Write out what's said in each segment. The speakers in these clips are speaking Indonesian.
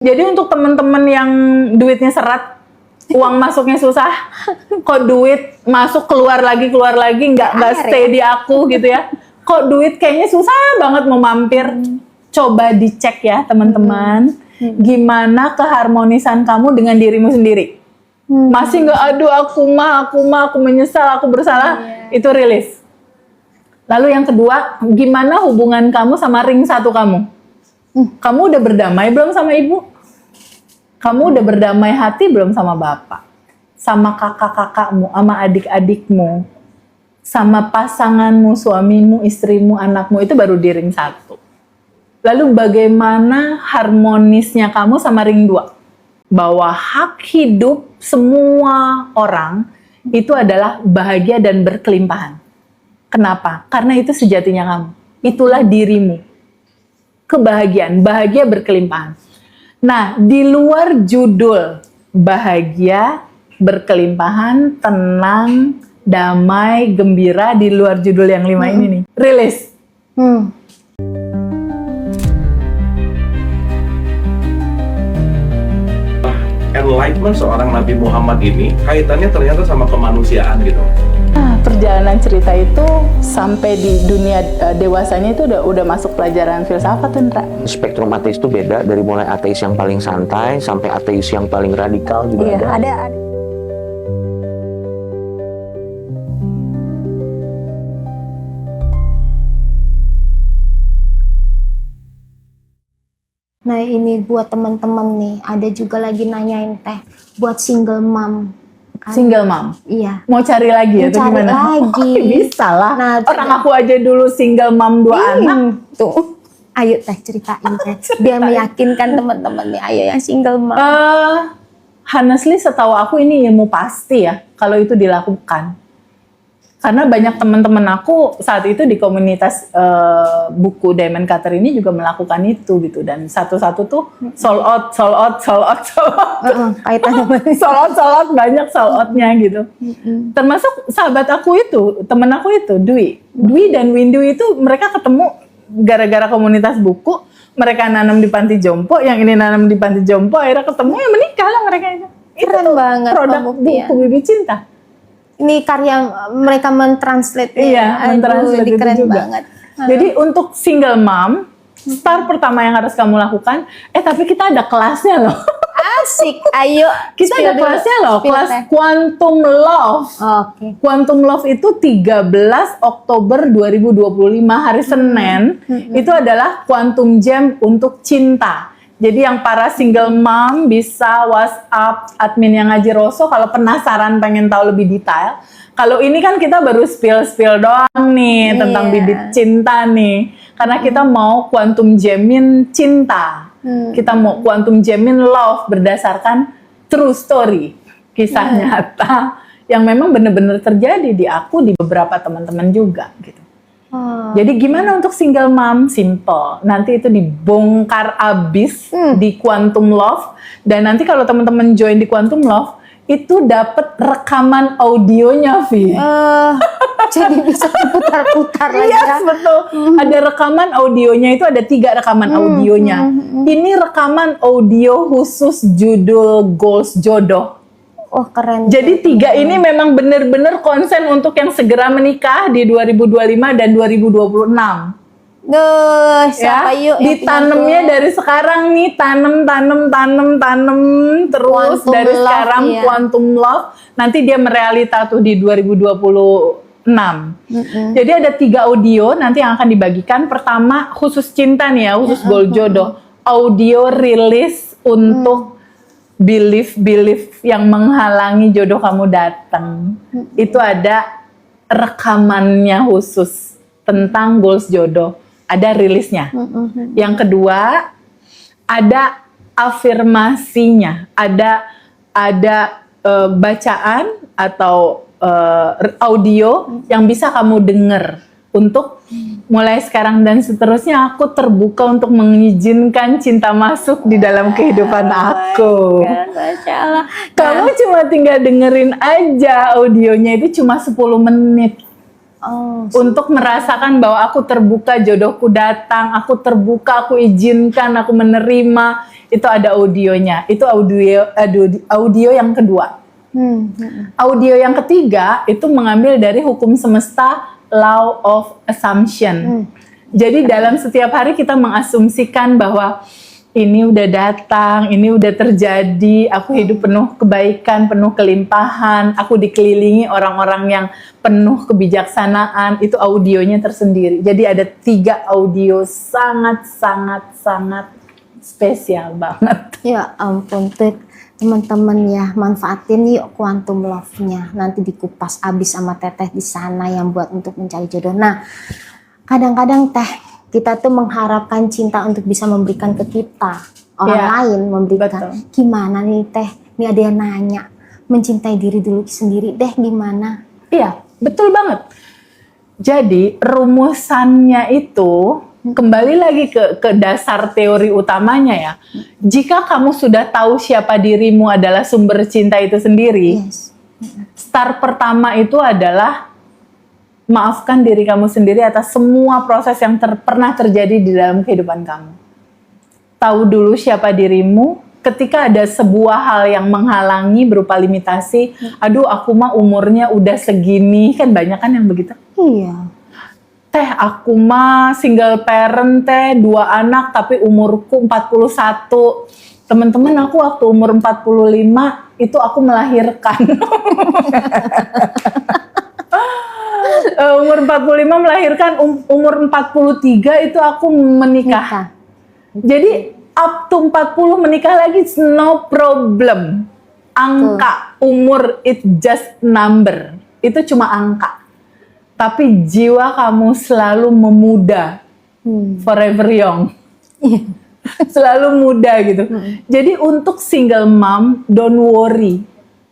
Jadi untuk teman-teman yang duitnya seret, uang masuknya susah, kok duit masuk keluar lagi, nggak stay di aku gitu ya. Kok duit kayaknya susah banget mau mampir. Coba dicek ya teman-teman, gimana keharmonisan kamu dengan dirimu sendiri. Masih nggak, aduh aku menyesal, aku bersalah, itu rilis. Lalu yang kedua, gimana hubungan kamu sama ring satu kamu? Kamu udah berdamai belum sama ibu? Kamu udah berdamai hati belum sama bapak? Sama kakak-kakakmu, sama adik-adikmu, sama pasanganmu, suamimu, istrimu, anakmu, itu baru di ring satu. Lalu bagaimana harmonisnya kamu sama ring dua? Bahwa hak hidup semua orang itu adalah bahagia dan berkelimpahan. Kenapa? Karena itu sejatinya kamu. Itulah dirimu. Kebahagiaan, bahagia berkelimpahan. Nah, di luar judul bahagia, berkelimpahan, tenang, damai, gembira, di luar judul yang 5 ini nih, rilis. Enlightenment seorang Nabi Muhammad ini kaitannya ternyata sama kemanusiaan gitu. Nah, perjalanan cerita itu sampai di dunia dewasanya itu udah masuk pelajaran filsafat, Indra. Spektrum ateis itu beda, dari mulai ateis yang paling santai sampai ateis yang paling radikal juga ada. Nah ini buat teman-teman nih, ada juga lagi nanyain teh buat single mom. Single mom? Iya. Mau cari lagi ya? Mau cari lagi. Bisa lah. Nah, orang aku aja dulu single mom 2 anak. Tuh. Ayo teh ceritain teh. Biar meyakinkan teman-teman nih, ayo yang single mom. Honestly setahu aku ini ilmu pasti ya, kalau itu dilakukan. Karena banyak teman-teman aku saat itu di komunitas buku Diamond Cutter ini juga melakukan itu gitu, dan satu-satu tuh sold out. Kaitannya sold out banyak sold outnya gitu. Termasuk sahabat aku itu, temen aku itu Dwi dan Windu itu mereka ketemu gara-gara komunitas buku. Mereka nanam di panti jompo, yang ini nanam di panti jompo, akhirnya ketemu ya menikah lah mereka itu. Keren banget produk buku Bibit Cinta. Ini karya mereka mentranslate. Iya, mentranslate itu keren juga. Banget. Jadi untuk single mom, start pertama yang harus kamu lakukan, tapi kita ada kelasnya loh. Asik, ayo. Kita ada kelasnya loh, kelas Quantum Love. Oke. Quantum Love itu 13 Oktober 2025 hari Senin, itu adalah Quantum Jam untuk cinta. Jadi yang para single mom bisa WhatsApp admin yang Ngaji Rosso kalau penasaran pengen tahu lebih detail. Kalau ini kan kita baru spill doang nih tentang bibit cinta nih. Karena kita mau quantum jamin cinta. Kita mau quantum jamin love berdasarkan true story. Kisah nyata yang memang benar-benar terjadi di aku, di beberapa teman-teman juga gitu. Jadi gimana untuk single mom? Simple. Nanti itu dibongkar abis di Quantum Love. Dan nanti kalau teman-teman join di Quantum Love, itu dapat rekaman audionya, Vi. Jadi bisa putar-putar lagi. Yes, betul. Ada rekaman audionya, itu ada 3 rekaman audionya. Ini rekaman audio khusus judul Goals Jodoh. Oh keren. Jadi 3 ini memang benar-benar konsen untuk yang segera menikah di 2025 dan 2026. Siapa yuk ditanamnya dari sekarang nih, tanam terus quantum dari love, sekarang Quantum Love, nanti dia merealita tuh di 2026. Jadi ada 3 audio nanti yang akan dibagikan. Pertama khusus cinta nih ya, khusus goal jodoh, audio rilis untuk belief yang menghalangi jodoh kamu datang. Itu ada rekamannya khusus tentang goals jodoh. Ada rilisnya. Yang kedua, ada afirmasinya. Ada bacaan atau audio yang bisa kamu dengar untuk mulai sekarang dan seterusnya aku terbuka untuk mengizinkan cinta masuk di dalam kehidupan aku. Masya Allah. Kamu cuma tinggal dengerin aja audionya, itu cuma 10 menit. Untuk merasakan bahwa aku terbuka, jodohku datang, aku terbuka, aku izinkan, aku menerima. Itu ada audionya. Itu audio yang kedua. Audio yang ketiga itu mengambil dari hukum semesta, law of assumption. Jadi dalam setiap hari kita mengasumsikan bahwa ini udah datang, ini udah terjadi, aku hidup penuh kebaikan, penuh kelimpahan, aku dikelilingi orang-orang yang penuh kebijaksanaan. Itu audionya tersendiri. Jadi ada 3 audio sangat spesial banget. Ya ampun tuh teman-teman ya, manfaatin yuk quantum love-nya. Nanti dikupas abis sama Teteh di sana yang buat untuk mencari jodoh. Nah, kadang-kadang Teh, kita tuh mengharapkan cinta untuk bisa memberikan ke kita, orang lain memberikan. Betul. Gimana nih Teh? Ini ada yang nanya, mencintai diri dulu sendiri deh gimana? Iya, betul banget. Jadi rumusannya itu kembali lagi ke dasar teori utamanya ya. Jika kamu sudah tahu siapa dirimu adalah sumber cinta itu sendiri, start pertama itu adalah maafkan diri kamu sendiri atas semua proses yang pernah terjadi di dalam kehidupan kamu. Tahu dulu siapa dirimu. Ketika ada sebuah hal yang menghalangi berupa limitasi, aduh aku mah umurnya udah segini, kan banyak kan yang begitu. Iya. Teh aku mah single parent teh, 2 anak tapi umurku 41. Teman-teman aku waktu umur 45 itu aku melahirkan. Umur 45 melahirkan, umur 43 itu aku menikah. Jadi up to 40 menikah lagi, no problem. Angka, umur it just number. Itu cuma angka. Tapi jiwa kamu selalu memuda. Forever young. Selalu muda gitu. Jadi untuk single mom, don't worry.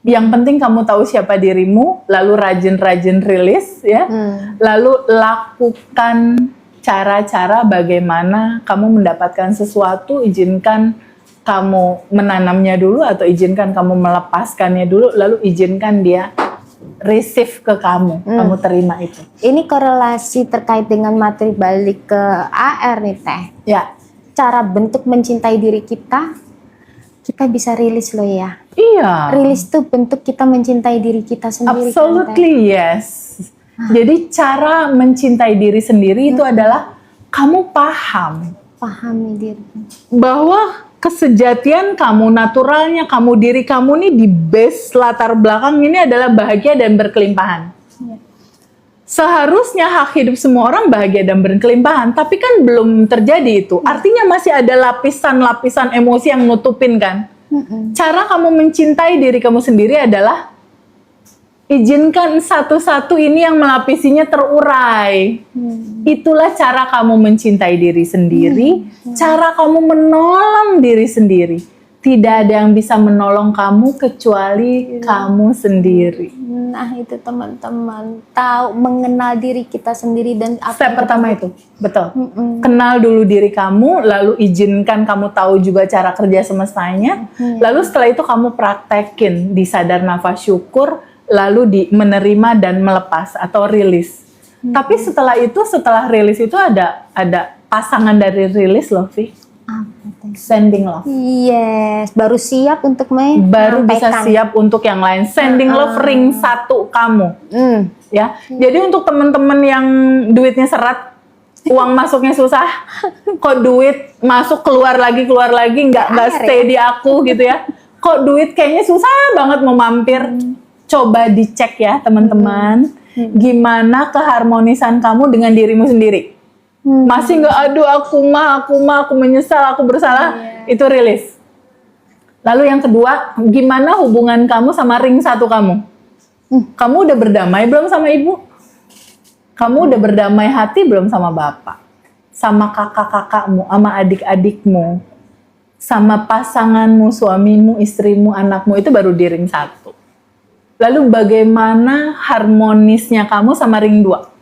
Yang penting kamu tahu siapa dirimu, lalu rajin-rajin rilis ya. Lalu lakukan cara-cara bagaimana kamu mendapatkan sesuatu, izinkan kamu menanamnya dulu atau izinkan kamu melepaskannya dulu, lalu izinkan dia receive ke kamu, kamu terima itu. Ini korelasi terkait dengan materi balik ke AR nih Teh. Ya. Cara bentuk mencintai diri kita bisa rilis loh ya. Iya. Rilis tuh bentuk kita mencintai diri kita sendiri. Absolutely yes. Jadi cara mencintai diri sendiri itu adalah kamu Pahami diri. bahwa kesejatian kamu, naturalnya kamu, diri kamu nih di base latar belakang ini adalah bahagia dan berkelimpahan. Seharusnya hak hidup semua orang bahagia dan berkelimpahan, tapi kan belum terjadi itu. Artinya masih ada lapisan-lapisan emosi yang nutupin kan. Cara kamu mencintai diri kamu sendiri adalah izinkan satu-satu ini yang melapisinya terurai. Itulah cara kamu mencintai diri sendiri, cara kamu menolong diri sendiri. Tidak ada yang bisa menolong kamu kecuali kamu sendiri. Nah itu teman-teman, tahu mengenal diri kita sendiri dan Step pertama itu, betul. Kenal dulu diri kamu, lalu izinkan kamu tahu juga cara kerja semestanya. Lalu setelah itu kamu praktekin di sadar nafas syukur, lalu menerima dan melepas atau rilis. Tapi setelah itu, setelah rilis itu ada pasangan dari rilis loh, Vi. Sending love. Yes, baru siap untuk baru bisa siap untuk yang lain. Sending love ring 1 kamu. Ya. Jadi untuk teman-teman yang duitnya seret, uang masuknya susah, kok duit masuk keluar lagi nggak stay di aku gitu ya. Kok duit kayaknya susah banget mau mampir. Coba dicek ya teman-teman, gimana keharmonisan kamu dengan dirimu sendiri. Masih nggak, aduh aku menyesal, aku bersalah, itu rilis. Lalu yang kedua, gimana hubungan kamu sama ring 1 kamu? Kamu udah berdamai belum sama ibu? Kamu udah berdamai hati belum sama bapak? Sama kakak-kakakmu, sama adik-adikmu, sama pasanganmu, suamimu, istrimu, anakmu, itu baru di ring 1. Lalu bagaimana harmonisnya kamu sama ring 2?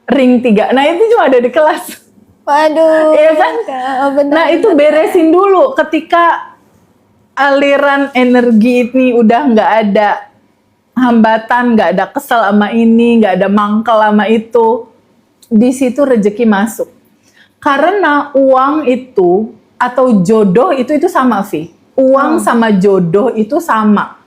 Ring 3, nah itu cuma ada di kelas. Waduh. Iya kan? Nah itu beresin dulu. Ketika aliran energi ini udah nggak ada hambatan, nggak ada kesel sama ini, nggak ada mangkel sama itu, di situ rezeki masuk. Karena uang itu atau jodoh itu sama, Vi. Uang sama jodoh itu sama.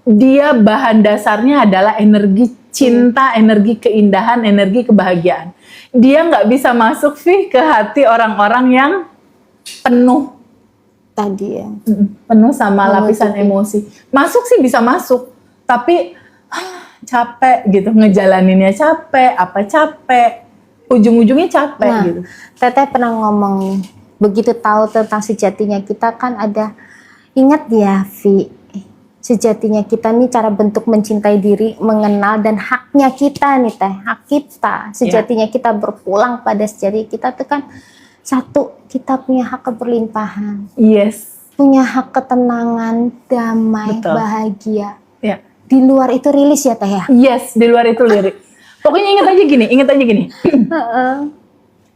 Dia bahan dasarnya adalah energi cinta, energi keindahan, energi kebahagiaan. Dia nggak bisa masuk, Vi, ke hati orang-orang yang penuh Tadi ya. penuh sama lapisan Menutupi. emosi. Masuk sih bisa masuk, tapi capek gitu, ngejalaninnya capek, ujung-ujungnya capek Nah, gitu. Teteh pernah ngomong nih, begitu tahu tentang sejatinya kita kan ada, ingat ya Vi, sejatinya kita nih cara bentuk mencintai diri, mengenal dan haknya kita nih Teh, hak kita. Sejatinya kita berpulang pada sejati kita tuh kan satu, kita punya hak keberlimpahan, Yes, punya hak ketenangan, damai, Betul. bahagia. ya. Di luar itu rilis ya Teh ya. Yes, di luar itu lirik. Pokoknya ingat aja gini.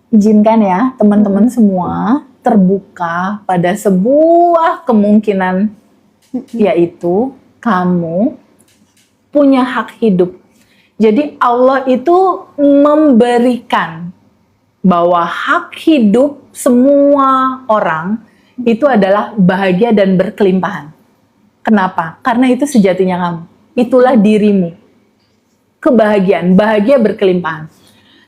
Izinkan ya teman-teman semua terbuka pada sebuah kemungkinan, yaitu kamu punya hak hidup. Jadi Allah itu memberikan bahwa hak hidup semua orang itu adalah bahagia dan berkelimpahan. Kenapa? Karena itu sejatinya kamu. Itulah dirimu. Kebahagiaan, bahagia berkelimpahan.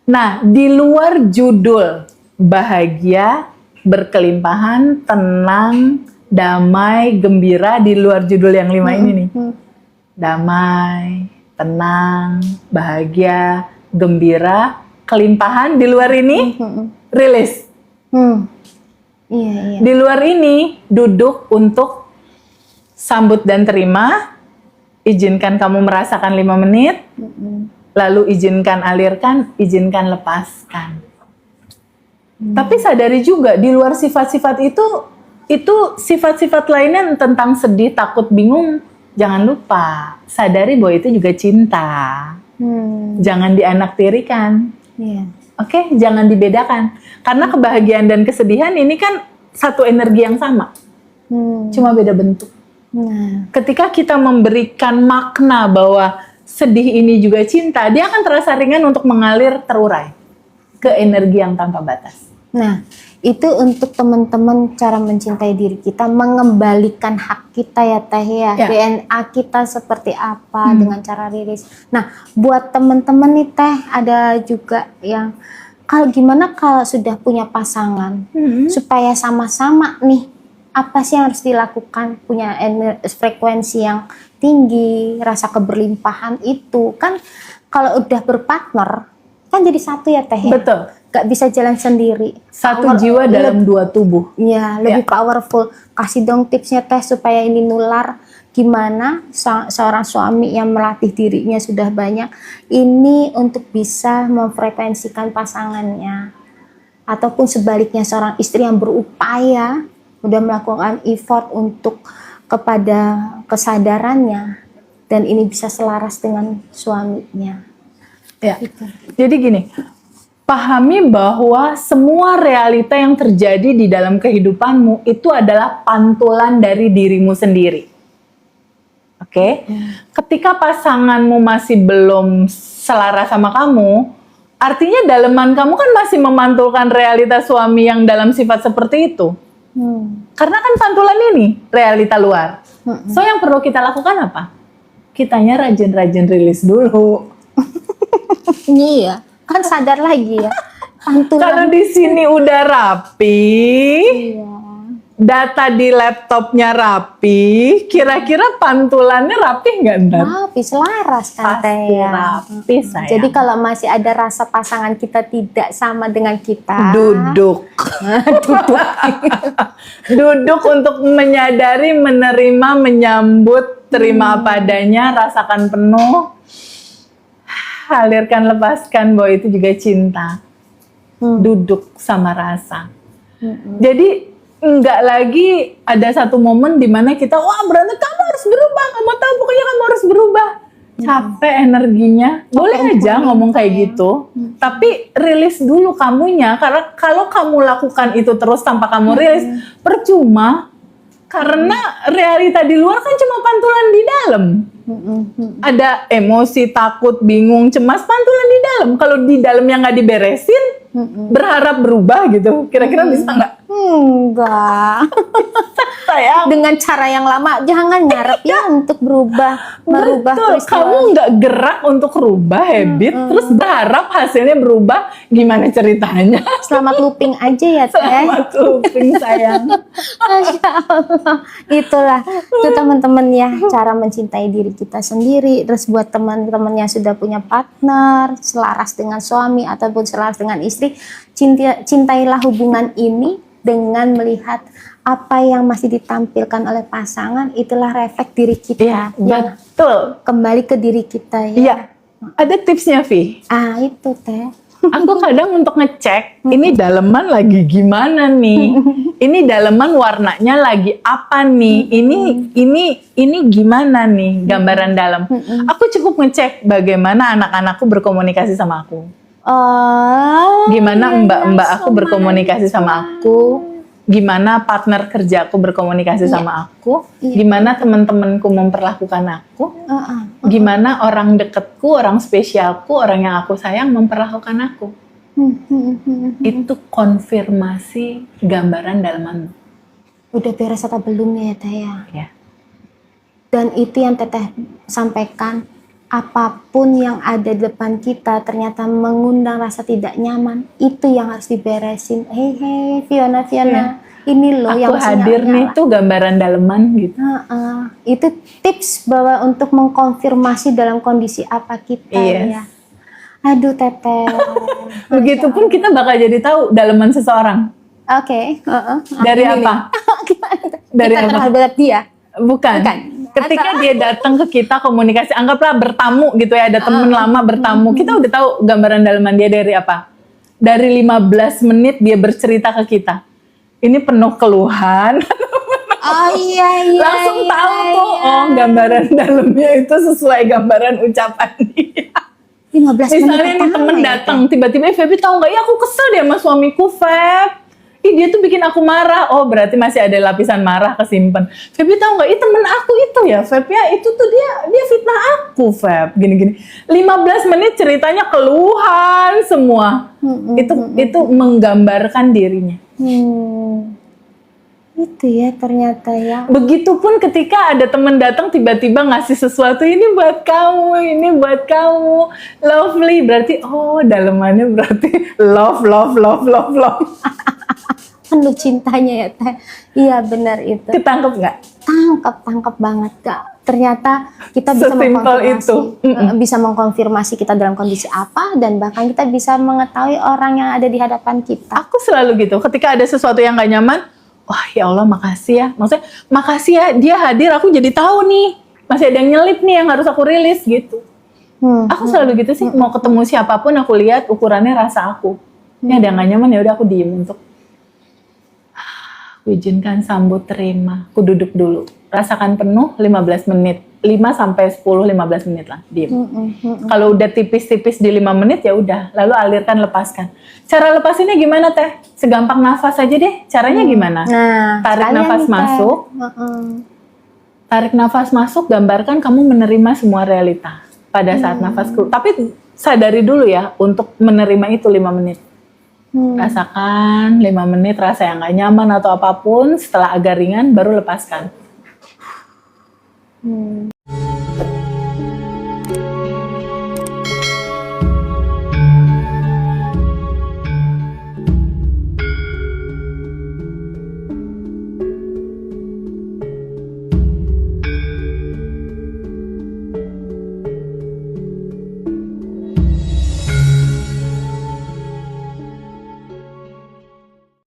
Nah, di luar judul bahagia, berkelimpahan, tenang, damai, gembira, di luar judul yang 5 ini nih. Damai, tenang, bahagia, gembira, kelimpahan, di luar ini rilis. Iya. Di luar ini duduk untuk sambut dan terima. Izinkan kamu merasakan 5 menit. Lalu izinkan alirkan, izinkan lepaskan. Tapi sadari juga di luar sifat-sifat itu sifat-sifat lainnya tentang sedih, takut, bingung. Jangan lupa, sadari bahwa itu juga cinta. Jangan dianaktirikan. Iya. Oke, jangan dibedakan. Karena kebahagiaan dan kesedihan ini kan satu energi yang sama. Cuma beda bentuk. Nah, Ketika kita memberikan makna bahwa sedih ini juga cinta, dia akan terasa ringan untuk mengalir terurai ke energi yang tanpa batas. nah, itu untuk teman-teman cara mencintai diri kita, mengembalikan hak kita ya Teh ya. Ya. DNA kita seperti apa dengan cara rilis. Nah, buat teman-teman nih Teh, ada juga yang gimana kalau sudah punya pasangan supaya sama-sama nih apa sih yang harus dilakukan, punya frekuensi yang tinggi, rasa keberlimpahan itu kan kalau udah berpartner kan jadi satu ya Teh ya. Betul. Gak bisa jalan sendiri. Satu Power- jiwa dalam dua tubuh. Iya, lebih powerful. Kasih dong tipsnya Teh supaya ini nular. Gimana seorang suami yang melatih dirinya sudah banyak ini untuk bisa memfrekuensikan pasangannya. Ataupun sebaliknya seorang istri yang berupaya udah melakukan effort untuk kepada kesadarannya dan ini bisa selaras dengan suaminya. Ya. Gitu. Jadi gini, pahami bahwa semua realita yang terjadi di dalam kehidupanmu itu adalah pantulan dari dirimu sendiri. Oke? Ketika pasanganmu masih belum selaras sama kamu, artinya daleman kamu kan masih memantulkan realita suami yang dalam sifat seperti itu. Karena kan pantulan ini realita luar. So yang perlu kita lakukan apa? Kitanya rajin-rajin rilis dulu. Iya, kan sadar lagi ya. Pantulan. Kalau di sini udah rapi, Iya. data di laptopnya rapi, kira-kira pantulannya rapi nggak ntar? Rapi, selaras kan Teh Pasti ya. rapi, sayang. Jadi kalau masih ada rasa pasangan kita tidak sama dengan kita, Duduk. Duduk untuk menyadari, menerima, menyambut, terima apa adanya, rasakan penuh, alirkan, lepaskan bahwa itu juga cinta. Duduk sama rasa. Jadi enggak lagi ada satu momen di mana kita wah berarti kamu harus berubah, kamu tahu pokoknya kamu harus berubah. Capek energinya. Boleh aja ngomong kayak gitu. Tapi rilis dulu kamunya, karena kalau kamu lakukan itu terus tanpa kamu rilis, percuma. Karena realita di luar kan cuma pantulan di dalam. Ada emosi, takut, bingung, cemas, pantulan di dalam. Kalau di dalamnya nggak diberesin, berharap berubah gitu. Kira-kira bisa nggak? Enggak. Sayang. Dengan cara yang lama, jangan ngarep ya untuk merubah Betul, peristiwa. kamu nggak gerak untuk rubah habit, terus berharap hasilnya berubah, gimana ceritanya? Selamat looping aja ya Teh. Selamat looping sayang. Masya Allah. Itulah itu teman-teman ya, cara mencintai diri kita sendiri. Terus buat teman-teman yang sudah punya partner selaras dengan suami ataupun selaras dengan istri, cintailah hubungan ini dengan melihat apa yang masih ditampilkan oleh pasangan. Itulah refleks diri kita. Iya, yang betul. kembali ke diri kita ya. Iya, ada tipsnya Vi. Itu Teh. Aku kadang untuk ngecek ini daleman lagi gimana nih, ini daleman warnanya lagi apa nih, ini gimana nih gambaran dalam. Aku cukup ngecek bagaimana anak-anakku berkomunikasi sama aku, gimana mbak-mbak aku berkomunikasi sama aku, gimana partner kerjaku berkomunikasi sama aku, gimana teman-temanku memperlakukan aku, gimana orang deketku, orang spesialku, orang yang aku sayang memperlakukan aku. Itu konfirmasi gambaran dalamanmu. Udah beres atau belum ya Teh ya? Ya. Dan itu yang Teteh sampaikan, apapun yang ada di depan kita ternyata mengundang rasa tidak nyaman, itu yang harus diberesin. Hei Fiona, ini loh Aku yang hadir nih tuh gambaran daleman gitu. Itu tips bahwa untuk mengkonfirmasi dalam kondisi apa kita ya. Aduh Teteh. Begitupun kita bakal jadi tahu daleman seseorang. Oke. Dari apa? Dari kita apa? terhadap dia. Bukan. Ketika dia datang ke kita komunikasi, anggaplah bertamu gitu ya, ada temen lama bertamu, kita udah tahu gambaran dalaman dia dari apa? Dari 15 menit dia bercerita ke kita. Ini penuh keluhan. Iya. Langsung tahu tuh, oh gambaran dalamnya itu sesuai gambaran ucapan dia. 15 menit Misalnya nih pertama temen ya, datang, tiba-tiba Feby tahu nggak? Ya aku kesel deh sama suamiku, Feb. Dia tuh bikin aku marah. Oh berarti masih ada lapisan marah kesimpan. Feby tahu nggak? Temen aku itu ya, Feb ya. Itu tuh dia fitnah aku, Feb. Gini-gini. 15 menit ceritanya keluhan semua. Itu menggambarkan dirinya. Itu ya ternyata ya. Begitupun ketika ada temen datang tiba-tiba ngasih sesuatu, ini buat kamu, lovely, berarti oh dalemannya berarti love. Penuh cintanya ya Teh. Iya benar itu. Ketangkep nggak? Tangkap banget Kak. Ternyata kita bisa Sesimpel mengkonfirmasi, itu. bisa mengkonfirmasi kita dalam kondisi apa, dan bahkan kita bisa mengetahui orang yang ada di hadapan kita. Aku selalu gitu, ketika ada sesuatu yang gak nyaman, wah ya Allah makasih ya. Maksudnya makasih ya dia hadir, aku jadi tahu nih. Masih ada yang nyelip nih yang harus aku rilis gitu. Aku selalu gitu sih, mau ketemu siapapun aku lihat ukurannya rasa aku. Ini ada yang gak nyaman, ya udah aku diem untuk aku izinkan, sambut, terima. Aku duduk dulu. Rasakan penuh 15 menit. 5 sampai 10-15 menit lah, diem. Kalau udah tipis-tipis di 5 menit ya udah, lalu alirkan, lepaskan. Cara lepasinnya gimana Teh? Segampang nafas aja deh. Caranya gimana? Nah, tarik sekalian nafas nih, Teh. masuk. Tarik nafas masuk, gambarkan kamu menerima semua realita pada saat nafas keluar. Tapi sadari dulu ya untuk menerima itu 5 menit. Rasakan 5 menit rasa yang gak nyaman atau apapun. Setelah agak ringan baru lepaskan.